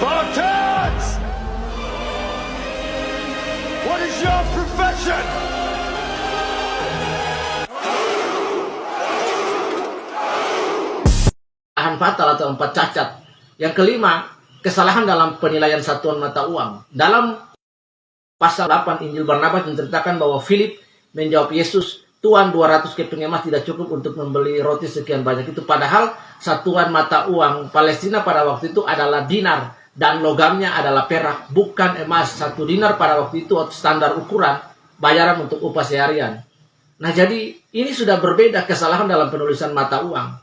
Spartans! What is your profession? Kesalahan fatal atau 4 cacat. Yang kelima, kesalahan dalam penilaian satuan mata uang. Dalam pasal 8 Injil Barnabas menceritakan bahwa Philip menjawab Yesus, "Tuhan, 200 keping emas tidak cukup untuk membeli roti sekian banyak itu." Padahal satuan mata uang Palestina pada waktu itu adalah dinar dan logamnya adalah perak, bukan emas. 1 dinar pada waktu itu standar ukuran bayaran untuk upah seharian. Nah, jadi ini sudah berbeda kesalahan dalam penulisan mata uang.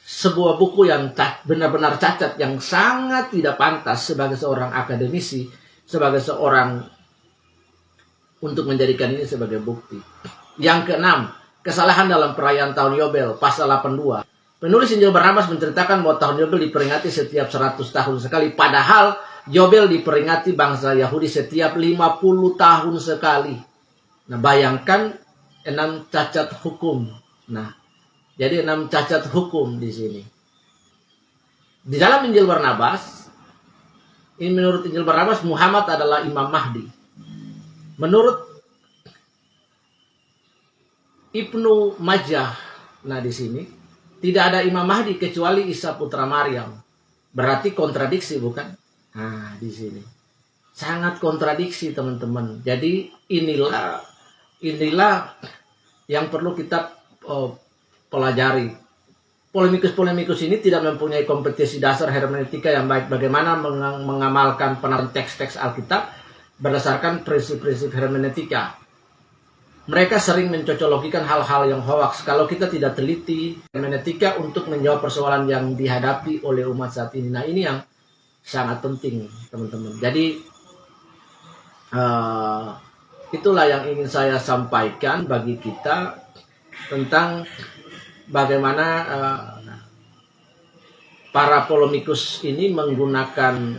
Sebuah buku yang benar-benar cacat, yang sangat tidak pantas sebagai seorang akademisi, sebagai seorang untuk menjadikan ini sebagai bukti. Yang keenam, kesalahan dalam perayaan tahun Yobel, pasal 82. Penulis Injil Barnabas menceritakan bahwa tahun Yobel diperingati setiap 100 tahun sekali. Padahal Yobel diperingati bangsa Yahudi setiap 50 tahun sekali. Nah, bayangkan 6 cacat hukum. Nah, jadi 6 cacat hukum di sini. Di dalam Injil Barnabas, ini menurut Injil Barnabas, Muhammad adalah Imam Mahdi. Menurut Ibnu Majah, nah di sini tidak ada Imam Mahdi kecuali Isa putra Maryam. Berarti kontradiksi, bukan? Nah, di sini sangat kontradiksi, teman-teman. Jadi inilah yang perlu kita pelajari. Polemikus-polemikus ini tidak mempunyai kompetisi dasar hermeneutika yang baik. Bagaimana mengamalkan penerapan teks-teks Alkitab berdasarkan prinsip-prinsip hermeneutika. Mereka sering mencocologikan hal-hal yang hoaks. Kalau kita tidak teliti hermeneutika untuk menjawab persoalan yang dihadapi oleh umat saat ini. Nah, ini yang sangat penting, teman-teman. Jadi itulah yang ingin saya sampaikan bagi kita tentang bagaimana para polemikus ini menggunakan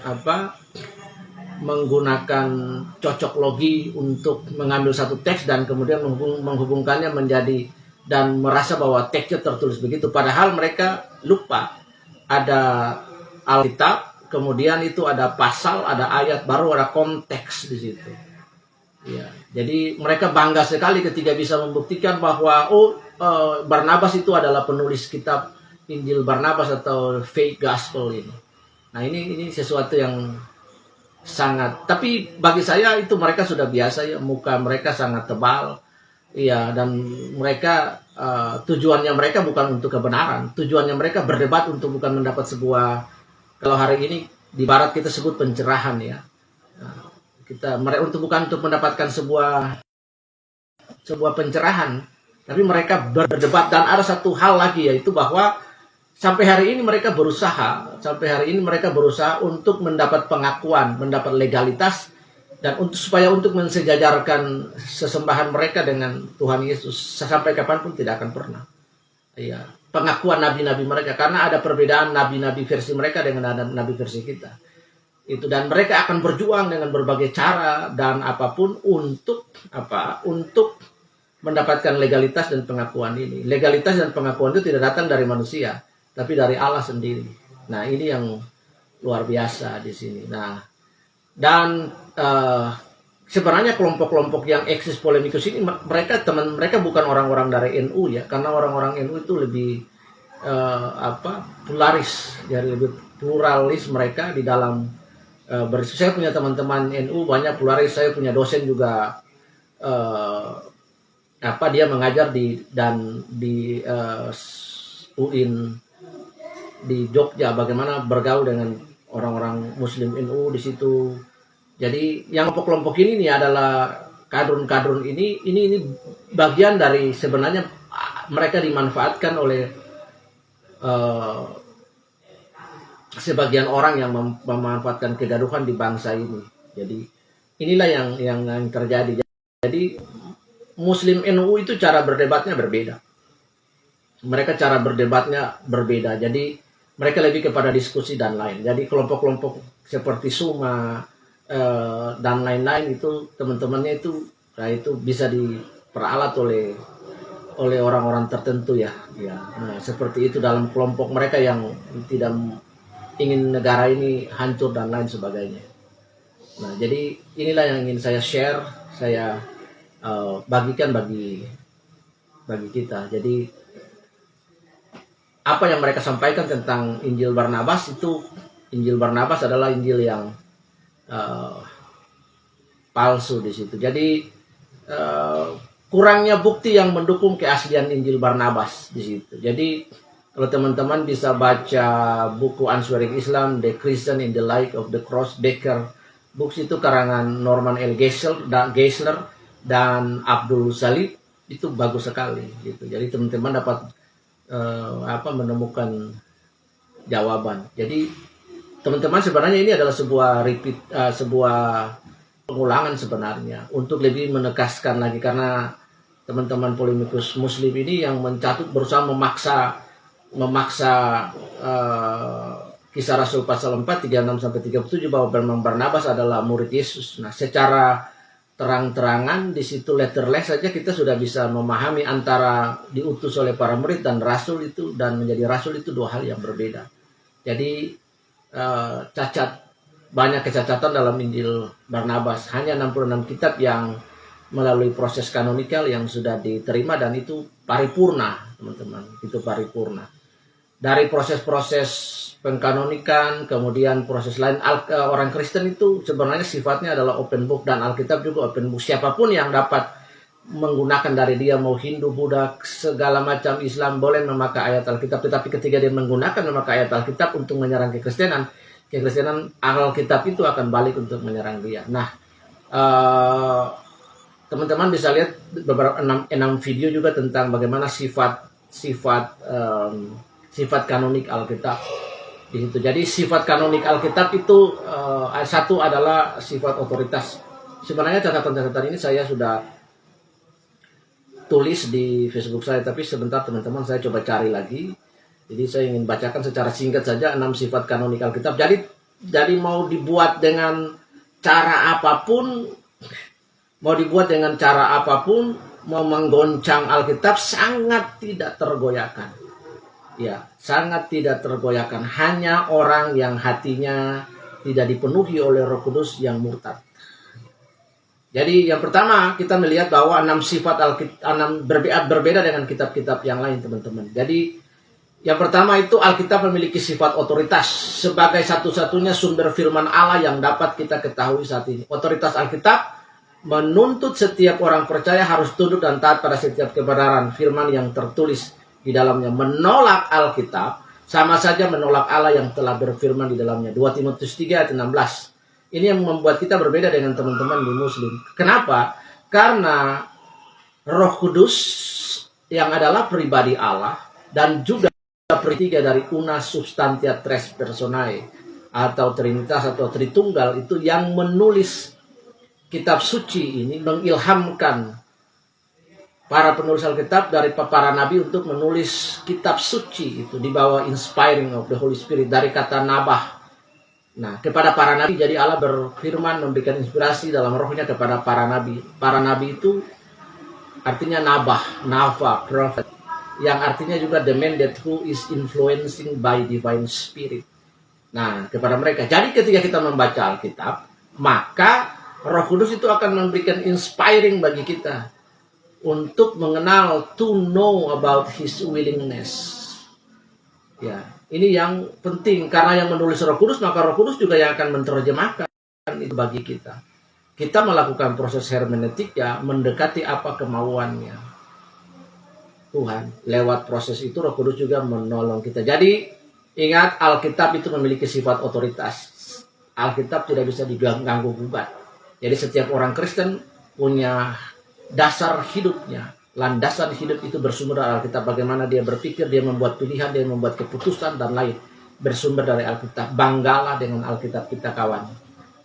cocok logi untuk mengambil satu teks dan kemudian menghubungkannya menjadi dan merasa bahwa teksnya tertulis begitu. Padahal mereka lupa ada Alkitab, kemudian itu ada pasal, ada ayat, baru ada konteks di situ. Ya, jadi mereka bangga sekali ketika bisa membuktikan bahwa Barnabas itu adalah penulis kitab Injil Barnabas atau fake gospel ini. Nah, ini sesuatu yang sangat, tapi bagi saya itu mereka sudah biasa ya, muka mereka sangat tebal. Iya, dan mereka tujuannya mereka bukan untuk kebenaran. Tujuannya mereka berdebat untuk bukan mendapat sebuah, kalau hari ini di barat kita sebut pencerahan ya. Mereka bukan untuk mendapatkan sebuah pencerahan, tapi mereka berdebat. Dan ada satu hal lagi, yaitu bahwa sampai hari ini mereka berusaha untuk mendapat pengakuan, mendapat legalitas, dan supaya untuk mensejajarkan sesembahan mereka dengan Tuhan Yesus sampai kapanpun tidak akan pernah. Ya, pengakuan nabi-nabi mereka, karena ada perbedaan nabi-nabi versi mereka dengan nabi versi kita. Itu, dan mereka akan berjuang dengan berbagai cara dan apapun untuk mendapatkan legalitas dan pengakuan ini. Legalitas dan pengakuan itu tidak datang dari manusia, tapi dari Allah sendiri. Nah, ini yang luar biasa di sini. Nah, dan sebenarnya kelompok-kelompok yang eksis polemikus ini, mereka bukan orang-orang dari NU ya, karena orang-orang NU itu lebih pluralis, jadi lebih pluralis mereka di dalam saya punya teman-teman NU banyak pluralis. Saya punya dosen juga dia mengajar di UIN di Jogja, bagaimana bergaul dengan orang-orang Muslim NU di situ. Jadi yang kelompok ini nih adalah kadrun-kadrun ini bagian dari, sebenarnya mereka dimanfaatkan oleh sebagian orang yang memanfaatkan kegaduhan di bangsa ini. Jadi inilah yang terjadi. Jadi Muslim NU itu cara berdebatnya berbeda. Mereka cara berdebatnya berbeda. Jadi mereka lebih kepada diskusi dan lain. Jadi kelompok-kelompok seperti Suma dan lain-lain itu, teman-temannya itu, nah itu bisa diperalat oleh orang-orang tertentu ya. Nah, seperti itu dalam kelompok mereka yang tidak ingin negara ini hancur dan lain sebagainya. Nah, jadi inilah yang ingin saya share, saya bagikan bagi kita. Jadi apa yang mereka sampaikan tentang Injil Barnabas itu, Injil Barnabas adalah Injil yang palsu di situ. Jadi kurangnya bukti yang mendukung keaslian Injil Barnabas di situ. Jadi kalau teman-teman bisa baca buku Answering Islam, The Christian in the Light of the Cross, Becker, buku itu karangan Norman L. Geisler dan Abdul Salib, itu bagus sekali gitu. Jadi teman-teman dapat menemukan jawaban. Jadi teman-teman sebenarnya ini adalah sebuah pengulangan sebenarnya untuk lebih menegaskan lagi, karena teman-teman polemikus Muslim ini yang berusaha memaksa Kisah Rasul pasal 4, 36-37 bahwa Barnabas adalah murid Yesus. Nah, secara terang-terangan di situ letterless saja kita sudah bisa memahami antara diutus oleh para murid dan rasul itu, dan menjadi rasul itu dua hal yang berbeda. Jadi banyak kecacatan dalam Injil Barnabas. Hanya 66 kitab yang melalui proses kanonikal yang sudah diterima, dan itu paripurna, teman-teman. Itu paripurna. Dari proses-proses pengkanonikan, kemudian proses lain, orang Kristen itu sebenarnya sifatnya adalah open book, dan Alkitab juga open book. Siapapun yang dapat menggunakan dari dia, mau Hindu, Buddha, segala macam Islam, boleh memakai ayat Alkitab. Tetapi ketika dia memakai ayat Alkitab untuk menyerang kekristenan, Alkitab itu akan balik untuk menyerang dia. Nah, teman-teman bisa lihat beberapa 6 video juga tentang bagaimana sifat kanonik Alkitab di situ. Jadi sifat kanonik Alkitab itu satu adalah sifat otoritas. Sebenarnya catatan-catatan ini saya sudah tulis di Facebook saya, tapi sebentar teman-teman saya coba cari lagi. Jadi saya ingin bacakan secara singkat saja 6 sifat kanonik Alkitab. Jadi mau dibuat dengan cara apapun, mau menggoncang Alkitab sangat tidak tergoyahkan. Ya, sangat tidak tergoyahkan. Hanya orang yang hatinya tidak dipenuhi oleh Roh Kudus yang murtad. Jadi yang pertama kita melihat bahwa 6 sifat Alkitab berbeda dengan kitab-kitab yang lain, teman-teman. Jadi yang pertama itu Alkitab memiliki sifat otoritas sebagai satu-satunya sumber firman Allah yang dapat kita ketahui saat ini. Otoritas Alkitab menuntut setiap orang percaya harus tunduk dan taat pada setiap kebenaran firman yang tertulis di dalamnya. Menolak Alkitab sama saja menolak Allah yang telah berfirman di dalamnya. 2 Timotius 3 ayat 16. Ini yang membuat kita berbeda dengan teman-teman di Muslim. Kenapa? Karena Roh Kudus yang adalah pribadi Allah dan juga pertiga dari una substantia tres personae atau Trinitas atau Tritunggal itu yang menulis kitab suci ini, mengilhamkan para penulis Alkitab dari para nabi untuk menulis kitab suci itu di bawah inspiring of the Holy Spirit dari kata nabah. Nah, kepada para nabi, jadi Allah berfirman memberikan inspirasi dalam rohnya kepada para nabi. Para nabi itu artinya nabah, nava, prophet, yang artinya juga the man that who is influencing by divine spirit. Nah, kepada mereka. Jadi ketika kita membaca Alkitab, maka Roh Kudus itu akan memberikan inspiring bagi kita untuk mengenal, to know about His willingness. Ya, ini yang penting karena yang menulis Roh Kudus, maka Roh Kudus juga yang akan menerjemahkan itu bagi kita. Kita melakukan proses hermeneutik ya, mendekati apa kemauannya Tuhan. Lewat proses itu Roh Kudus juga menolong kita. Jadi ingat, Alkitab itu memiliki sifat otoritas. Alkitab tidak bisa diganggu gugat. Jadi setiap orang Kristen punya dasar hidupnya, landasan hidup itu bersumber dari Alkitab. Bagaimana dia berpikir, dia membuat pilihan, dia membuat keputusan dan lain bersumber dari Alkitab. Banggalah dengan Alkitab kita, kawan.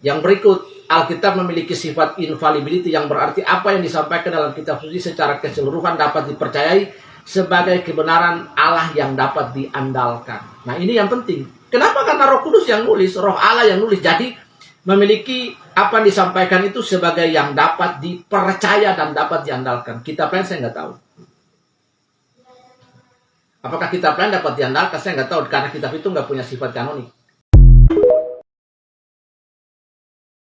Yang berikut, Alkitab memiliki sifat infallibility, yang berarti apa yang disampaikan dalam kitab suci secara keseluruhan dapat dipercayai sebagai kebenaran Allah yang dapat diandalkan. Nah, ini yang penting. Kenapa? Karena Roh Kudus yang nulis, Roh Allah yang nulis. Jadi memiliki apa yang disampaikan itu sebagai yang dapat dipercaya dan dapat diandalkan. Kitab lain saya nggak tahu. Apakah kitab lain dapat diandalkan? Saya nggak tahu, karena kitab itu nggak punya sifat kanonik.